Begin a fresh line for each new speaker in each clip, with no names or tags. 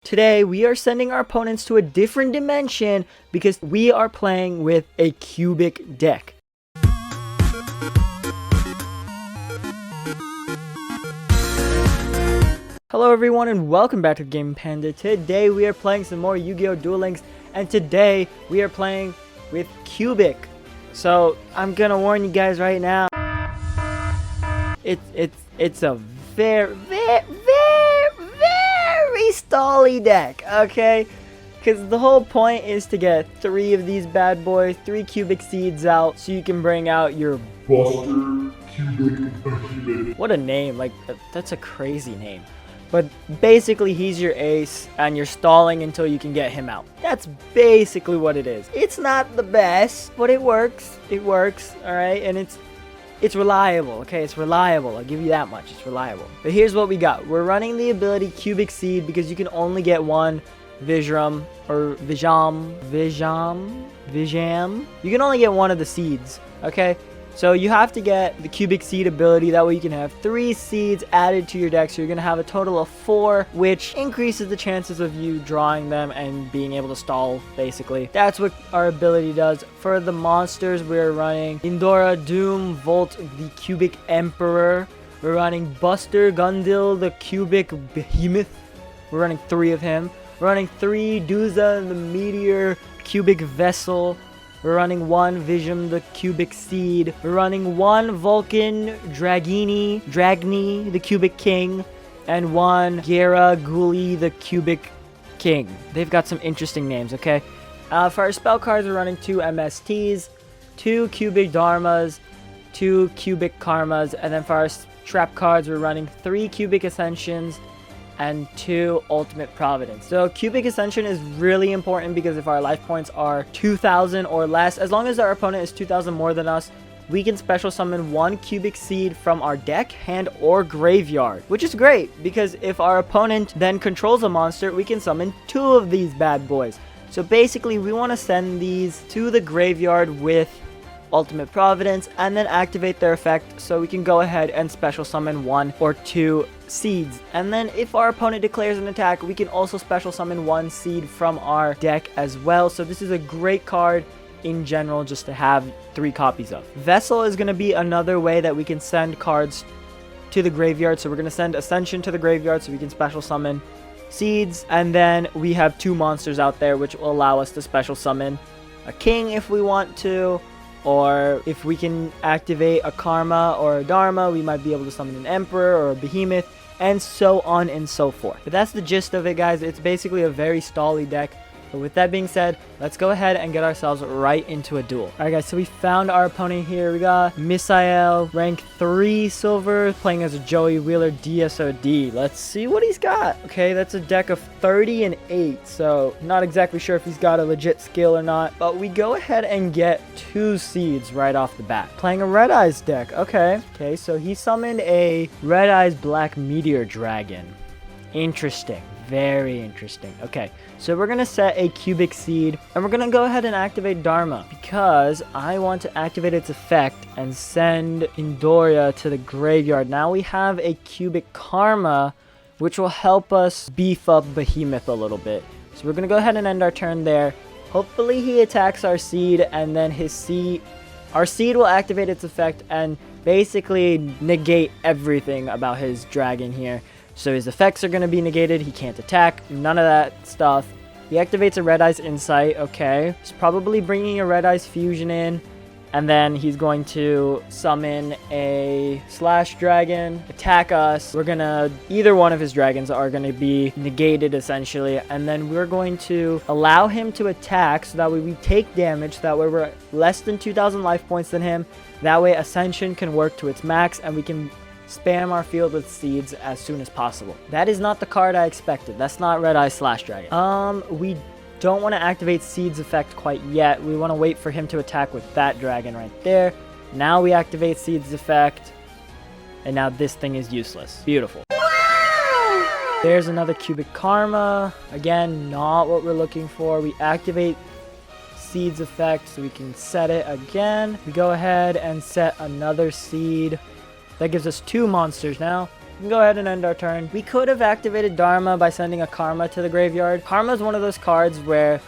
Today, we are sending our opponents to a different dimension because we are playing with a cubic deck. Hello everyone and welcome back to Game Panda. Today we are playing some more Yu-Gi-Oh! Duel Links, and today we are playing with cubic. So I'm gonna warn you guys right now. It's a very stally deck, okay? Because the whole point is to get 3 of these bad boys, 3 cubic seeds out, so you can bring out your
Buster Cubic Behemoth.
What a name, like, that's a crazy name. But basically, he's your ace, and you're stalling until you can get him out. That's basically what it is. It's not the best, but it works. It works, alright? And it's reliable, okay? It's reliable. I'll give you that much. It's reliable. But here's what we got. We're running the ability Cubic Seed because you can only get one Vijram or Vijam. You can only get one of the seeds, okay? So you have to get the Cubic Seed ability. That way you can have 3 seeds added to your deck. So you're going to have a total of 4, which increases the chances of you drawing them and being able to stall, basically. That's what our ability does. For the monsters, we're running Indora, Doom, Volt, the Cubic Emperor. We're running Buster, Gundil, the Cubic Behemoth. We're running 3 of him. We're running 3 Duza, the Meteor, Cubic Vessel. We're running 1 Vijam, the Cubic Seed. We're running 1 Vulcan, Dragni, the Cubic King. And 1 Gera, Ghoulie, the Cubic King. They've got some interesting names, okay? For our spell cards, we're running 2 MSTs, 2 Cubic Dharmas, 2 Cubic Karmas. And then for our trap cards, we're running 3 Cubic Ascensions and 2 Ultimate Providence. So Cubic Ascension is really important because if our life points are 2,000 or less, as long as our opponent is 2,000 more than us, we can special summon 1 Cubic Seed from our deck, hand, or graveyard. Which is great, because if our opponent then controls a monster, we can summon 2 of these bad boys. So basically, we want to send these to the graveyard with Ultimate Providence and then activate their effect so we can go ahead and special summon 1 or 2 seeds. And then if our opponent declares an attack, we can also special summon 1 seed from our deck as well. So this is a great card in general just to have 3 copies of. Vessel is going to be another way that we can send cards to the graveyard. So we're going to send Ascension to the graveyard so we can special summon seeds. And then we have 2 monsters out there which will allow us to special summon a king if we want to. Or if we can activate a Karma or a Dharma, we might be able to summon an Emperor or a Behemoth, and so on and so forth. But that's the gist of it, guys. It's basically a very stally deck. But with that being said, let's go ahead and get ourselves right into a duel. Alright guys, so we found our opponent here. We got Misael, rank 3 silver, playing as a Joey Wheeler DSOD. Let's see what he's got. Okay, that's a deck of 30 and 8, so not exactly sure if he's got a legit skill or not. But we go ahead and get 2 seeds right off the bat. Playing a Red Eyes deck. Okay, so he summoned a Red Eyes Black Meteor Dragon. Interesting. Very interesting. Okay, so we're going to set a Cubic Seed, and we're going to go ahead and activate Dharma, because I want to activate its effect and send Indoria to the graveyard. Now we have a Cubic Karma, which will help us beef up Behemoth a little bit. So we're going to go ahead and end our turn there. Hopefully he attacks our seed, and then our seed will activate its effect and basically negate everything about his dragon here. So his effects are going to be negated. He can't attack. None of that stuff. He activates a Red Eyes Insight. Okay. He's probably bringing a Red Eyes Fusion in. And then he's going to summon a Slash Dragon, attack us. We're going to... Either one of his dragons are going to be negated, essentially. And then we're going to allow him to attack so that way we take damage. So that way we're less than 2,000 life points than him. That way Ascension can work to its max and we can spam our field with seeds as soon as possible. That is not the card I expected. That's not Red Eye Slash Dragon. We don't want to activate Seed's effect quite yet. We want to wait for him to attack with that dragon right there. Now we activate Seed's effect. And now this thing is useless. Beautiful. There's another Cubic Karma. Again, not what we're looking for. We activate Seed's effect so we can set it again. We go ahead and set another Seed. That gives us 2 monsters now. can go ahead and end our turn. We could have activated Dharma by sending a Karma to the graveyard. Karma is one of those cards where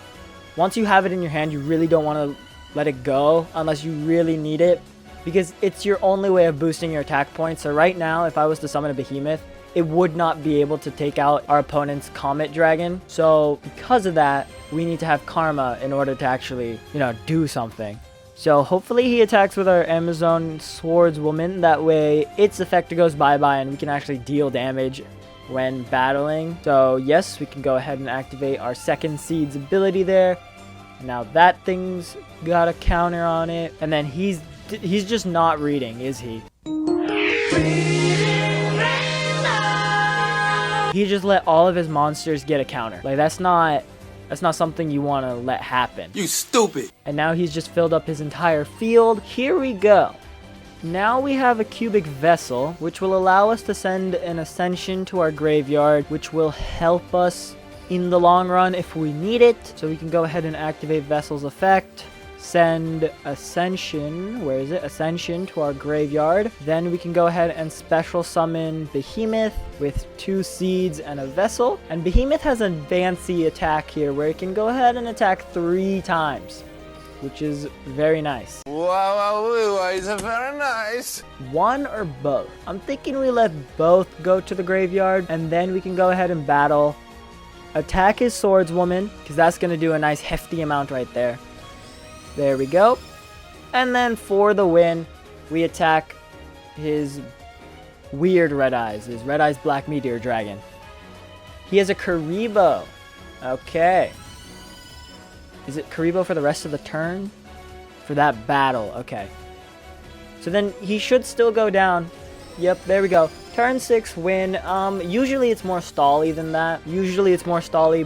once you have it in your hand, you really don't want to let it go unless you really need it, because it's your only way of boosting your attack points. So right now, if I was to summon a Behemoth, it would not be able to take out our opponent's Comet Dragon. So because of that, we need to have Karma in order to actually, do something. So hopefully he attacks with our Amazon Swordswoman. That way its effect goes bye-bye and we can actually deal damage when battling. So yes, we can go ahead and activate our second Seed's ability there. Now that thing's got a counter on it. And then he's just not reading, is he? He just let all of his monsters get a counter. Like, that's not something you want to let happen.
You stupid.
And now he's just filled up his entire field. Here we go. Now we have a cubic vessel, which will allow us to send an Ascension to our graveyard, which will help us in the long run if we need it. So we can go ahead and activate Vessel's effect. Send Ascension, where is it? Ascension to our graveyard. Then we can go ahead and special summon Behemoth with 2 Seeds and a Vessel. And Behemoth has a fancy attack here where it can go ahead and attack 3 times, which is very nice.
Wow, it's very nice.
1 or both? I'm thinking we let both go to the graveyard, and then we can go ahead and battle. Attack his Swordswoman, because that's going to do a nice hefty amount right there. There we go. And then for the win, we attack his weird Red Eyes, his Red Eyes Black Meteor Dragon. He has a Karibo. Okay. Is it Karibo for the rest of the turn? For that battle, okay. So then he should still go down. Yep, there we go. Turn 6 win. Usually it's more stally than that.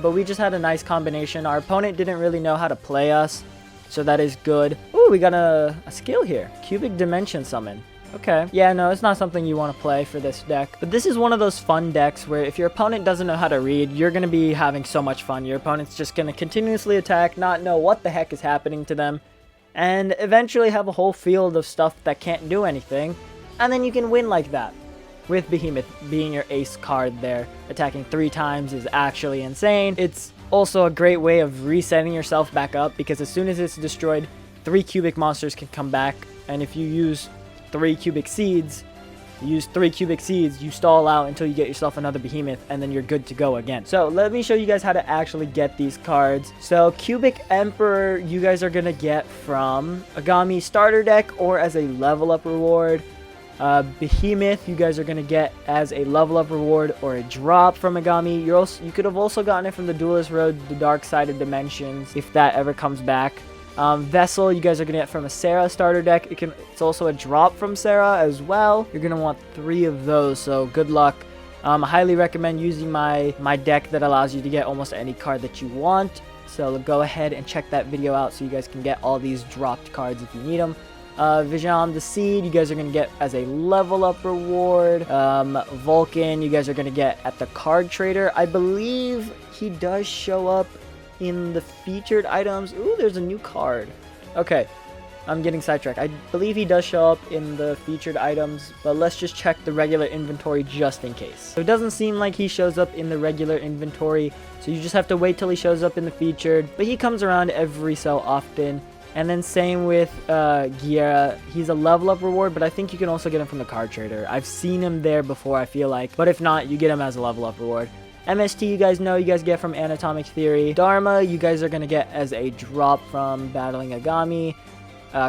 But we just had a nice combination. Our opponent didn't really know how to play us, so that is good. Ooh, we got a skill here. Cubic Dimension Summon. Okay. Yeah, no, it's not something you want to play for this deck. But this is one of those fun decks where if your opponent doesn't know how to read, you're going to be having so much fun. Your opponent's just going to continuously attack, not know what the heck is happening to them, and eventually have a whole field of stuff that can't do anything. And then you can win like that. With Behemoth being your ace card there, attacking 3 times is actually insane. It's also a great way of resetting yourself back up, because as soon as it's destroyed, 3 cubic monsters can come back. And if you use 3 cubic seeds, you stall out until you get yourself another Behemoth, and then you're good to go again. So let me show you guys how to actually get these cards. So Cubic Emperor, you guys are gonna get from Agami starter deck or as a level up reward. Behemoth, you guys are going to get as a level up reward or a drop from Agami. You could have also gotten it from the Duelist Road, the Dark Side of Dimensions, if that ever comes back. Vessel, you guys are going to get from a Sarah starter deck. It's also a drop from Sarah as well. You're going to want 3 of those, so good luck. I highly recommend using my deck that allows you to get almost any card that you want. So go ahead and check that video out so you guys can get all these dropped cards if you need them. Vision the Seed, you guys are going to get as a level up reward. Vulcan, you guys are going to get at the card trader. I believe he does show up in the featured items. Ooh, there's a new card. Okay, I'm getting sidetracked. I believe he does show up in the featured items, but let's just check the regular inventory just in case. So it doesn't seem like he shows up in the regular inventory, so you just have to wait till he shows up in the featured, but he comes around every so often. And then same with Giera. He's a level up reward, but I think you can also get him from the card trader. I've seen him there before, I feel like. But if not, you get him as a level up reward. MST, you guys know, you guys get from Anatomic Theory. Dharma, you guys are going to get as a drop from Battling Agami.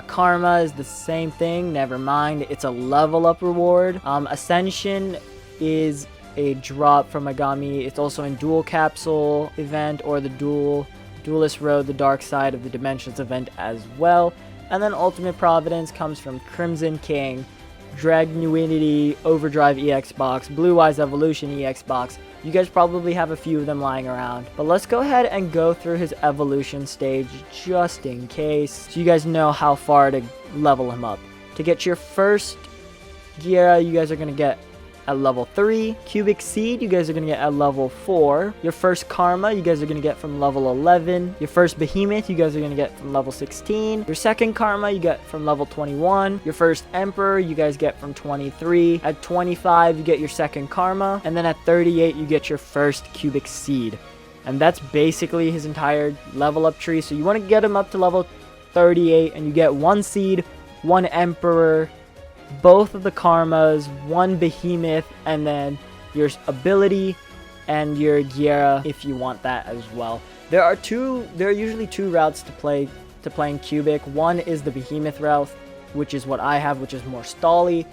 Karma is the same thing. Never mind. It's a level up reward. Ascension is a drop from Agami. It's also in Duel Capsule event or the Duelist Road, the Dark Side of the Dimensions event as well. And then Ultimate Providence comes from Crimson King, Dragnuinity, Overdrive EX box, Blue Eyes Evolution EX box. You guys probably have a few of them lying around. But let's go ahead and go through his evolution stage just in case, so you guys know how far to level him up. To get your first Giera, you guys are going to get at level 3. Cubic Seed, you guys are going to get at level 4. Your first Karma, you guys are going to get from level 11. Your first Behemoth, you guys are going to get from level 16. Your second Karma, you get from level 21. Your first Emperor, you guys get from 23. At 25, you get your second Karma. And then at 38, you get your first Cubic Seed. And that's basically his entire level up tree. So you want to get him up to level 38, and you get 1 Seed, 1 Emperor, both of the Karmas, 1 Behemoth, and then your ability and your Gyera if you want that as well. There are usually 2 routes to playing Cubic. One is the Behemoth route, which is what I have, which is more stally,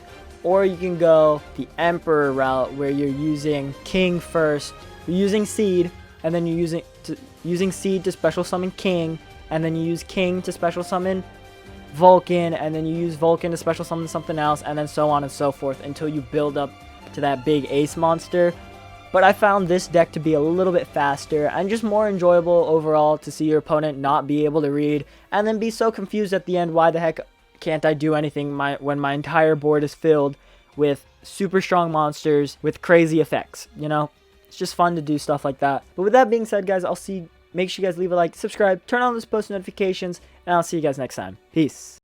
or you can go the Emperor route where you're using King first. You're using Seed, and then you're using Seed to special summon King, and then you use King to special summon Vulcan, and then you use Vulcan to special summon something else, and then so on and so forth until you build up to that big ace monster. But I found this deck to be a little bit faster and just more enjoyable overall to see your opponent not be able to read and then be so confused at the end, why the heck can't I do anything when my entire board is filled with super strong monsters with crazy effects, you know? It's just fun to do stuff like that. But with that being said, guys, make sure you guys leave a like, subscribe, turn on those post notifications, and I'll see you guys next time. Peace.